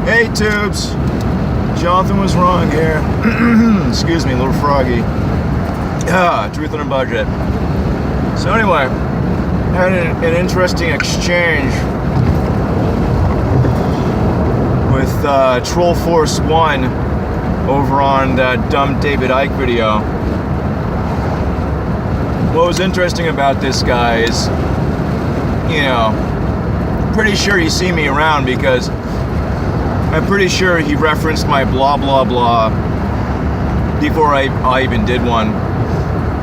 Hey Tubes, Jonathan was wrong here. Excuse me, a little froggy. Truth on a budget. So anyway, had an interesting exchange with Troll Force 1 over on that dumb David Icke video. What was interesting about this guy is, you know, pretty sure you see me around because I'm pretty sure he referenced my blah blah blah before I even did one.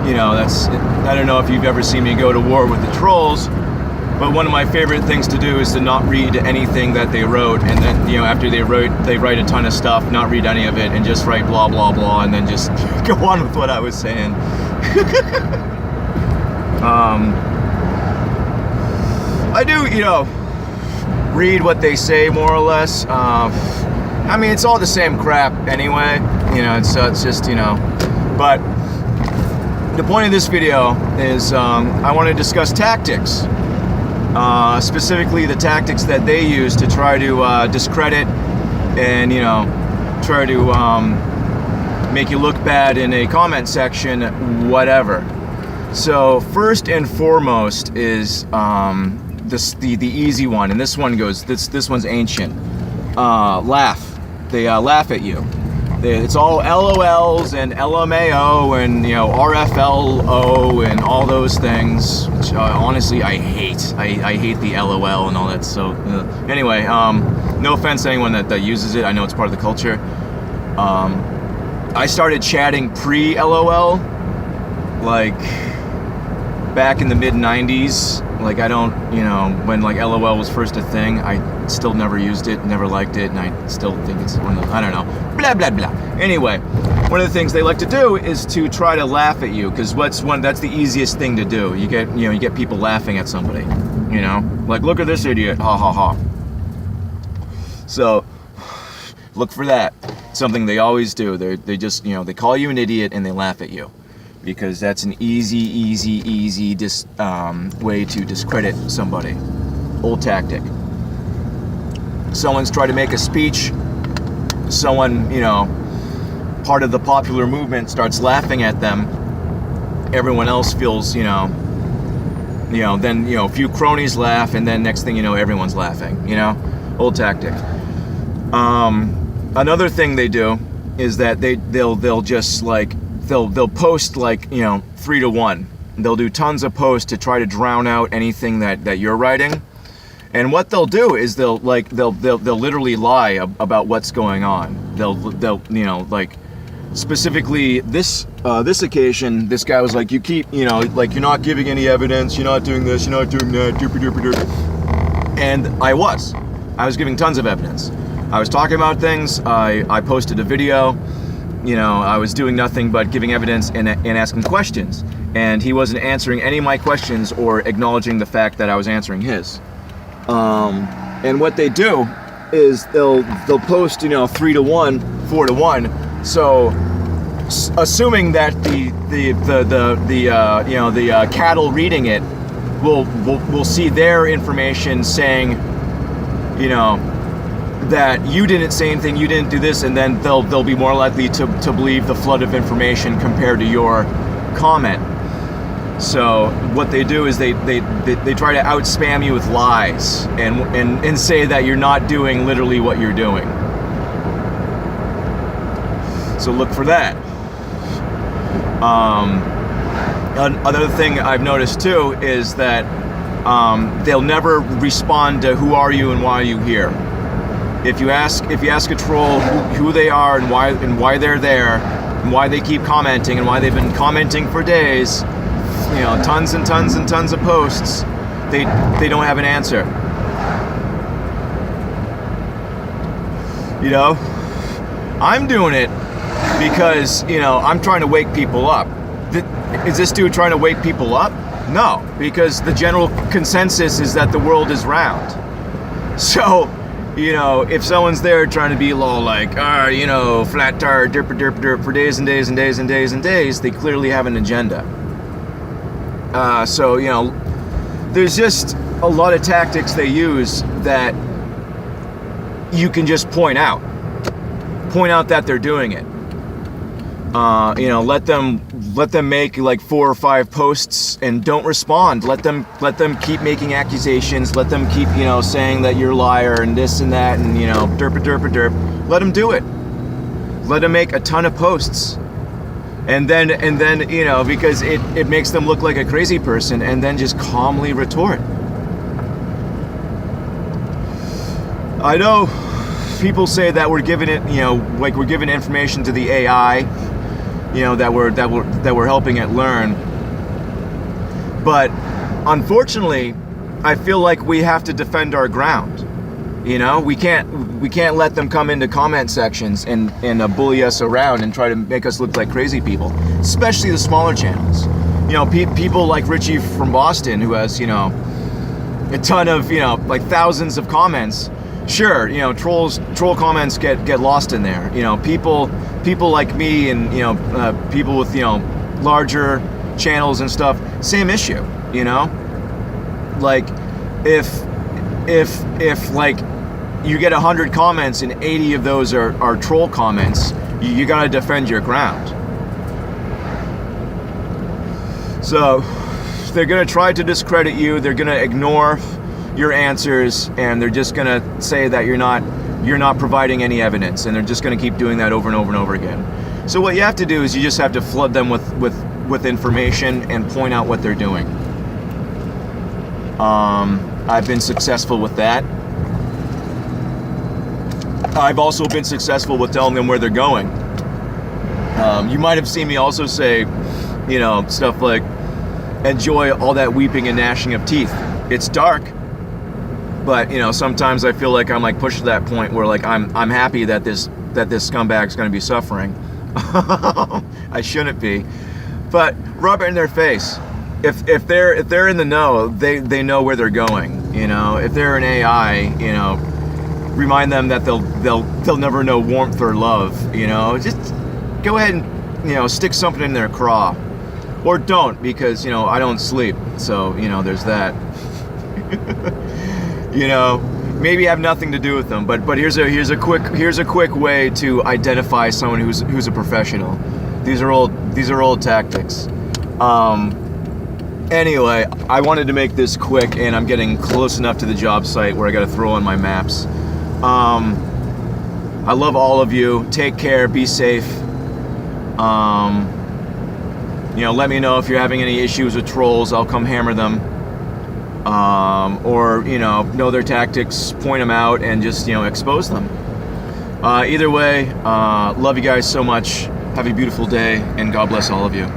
You know, I don't know if you've ever seen me go to war with the trolls, but one of my favorite things to do is to not read anything that they wrote, and then, you know, after they write a ton of stuff, not read any of it, and just write blah blah blah, and then just go on with what I was saying. I do, you know, read what they say more or less. I mean, it's all the same crap anyway. You know, it's just, you know. But the point of this video is I want to discuss tactics, specifically the tactics that they use to try to discredit and, you know, try to make you look bad in a comment section, whatever. So first and foremost is the easy one, and this one goes. This one's ancient. Laugh. They laugh at you. It's all LOLs and LMAO and, you know, RFLO and all those things. Which honestly I hate. I hate the LOL and all that. So anyway, no offense to anyone that uses it. I know it's part of the culture. I started chatting pre-LOL, like back in the mid-90s. Like, I don't, you know, when like LOL was first a thing, I still never used it, never liked it, and I still think it's one of the, I don't know, blah blah blah. Anyway, one of the things they like to do is to try to laugh at you, because that's the easiest thing to do. You get people laughing at somebody, you know, like, look at this idiot, ha ha ha. So look for that. Something they always do. They just, you know, they call you an idiot and they laugh at you, because that's an easy way to discredit somebody. Old tactic. Someone's trying to make a speech, someone, you know, part of the popular movement starts laughing at them, everyone else feels, you know, then, you know, a few cronies laugh, and then next thing you know, everyone's laughing, you know? Old tactic. Another thing they do is that they'll just like, they'll post like, you know, 3 to 1. They'll do tons of posts to try to drown out anything that you're writing. And what they'll do is they'll literally lie about what's going on. They'll you know, like, specifically this occasion, this guy was like, you keep, you know, like, you're not giving any evidence, you're not doing this, you're not doing that, and I was giving tons of evidence. I was talking about things. I posted a video. You know, I was doing nothing but giving evidence and asking questions, and he wasn't answering any of my questions or acknowledging the fact that I was answering his. And what they do is they'll post, you know, 3 to 1, 4 to 1. So assuming that the cattle reading it will see their information saying, you know, that you didn't say anything, you didn't do this, and then they'll be more likely to believe the flood of information compared to your comment. So what they do is they try to out spam you with lies and say that you're not doing literally what you're doing. So look for that. Another thing I've noticed too is that they'll never respond to who are you and why are you here. If you ask a troll who they are and why they're there and why they keep commenting and why they've been commenting for days, you know, tons and tons and tons of posts, they don't have an answer. You know, I'm doing it because, you know, I'm trying to wake people up. Is this dude trying to wake people up? No, because the general consensus is that the world is round. So, you know, if someone's there trying to be all like, you know, flat tire, derp for days and days and days and days and days, they clearly have an agenda. So, you know, there's just a lot of tactics they use that you can just point out that they're doing it. Let them make like 4 or 5 posts and don't respond. Let them keep making accusations. Let them keep, saying that you're a liar and this and that and, derp. Let them do it. Let them make a ton of posts. And then, because it makes them look like a crazy person, and then just calmly retort. I know people say that we're giving it, like we're giving information to the AI, that we're helping it learn. But unfortunately, I feel like we have to defend our ground. We can't let them come into comment sections and bully us around and try to make us look like crazy people, especially the smaller channels. People like Richie from Boston, who has, a ton of, like thousands of comments. Sure, troll comments get lost in there. People like me and, people with, larger channels and stuff, same issue, Like, if like, you get 100 comments and 80 of those are troll comments, you gotta defend your ground. So they're gonna try to discredit you, they're gonna ignore your answers, and they're just gonna say that you're not providing any evidence, and they're just gonna keep doing that over and over and over again. So what you have to do is you just have to flood them with information and point out what they're doing. I've been successful with that. I've also been successful with telling them where they're going. You might have seen me also say, stuff like, enjoy all that weeping and gnashing of teeth. It's dark, but sometimes I feel like I'm like pushed to that point where like I'm happy that this scumbag's going to be suffering. I shouldn't be, but rub it in their face. If they're in the know, they know where they're going. If they're an AI, remind them that they'll never know warmth or love. Just go ahead and stick something in their craw, or don't, because I don't sleep. So there's that. Maybe have nothing to do with them. But here's a quick way to identify someone who's a professional. These are old tactics. Anyway, I wanted to make this quick, and I'm getting close enough to the job site where I got to throw on my maps. I love all of you. Take care. Be safe. Let me know if you're having any issues with trolls. I'll come hammer them. Or know their tactics, point them out, and just expose them. Either way, love you guys so much. Have a beautiful day, and God bless all of you.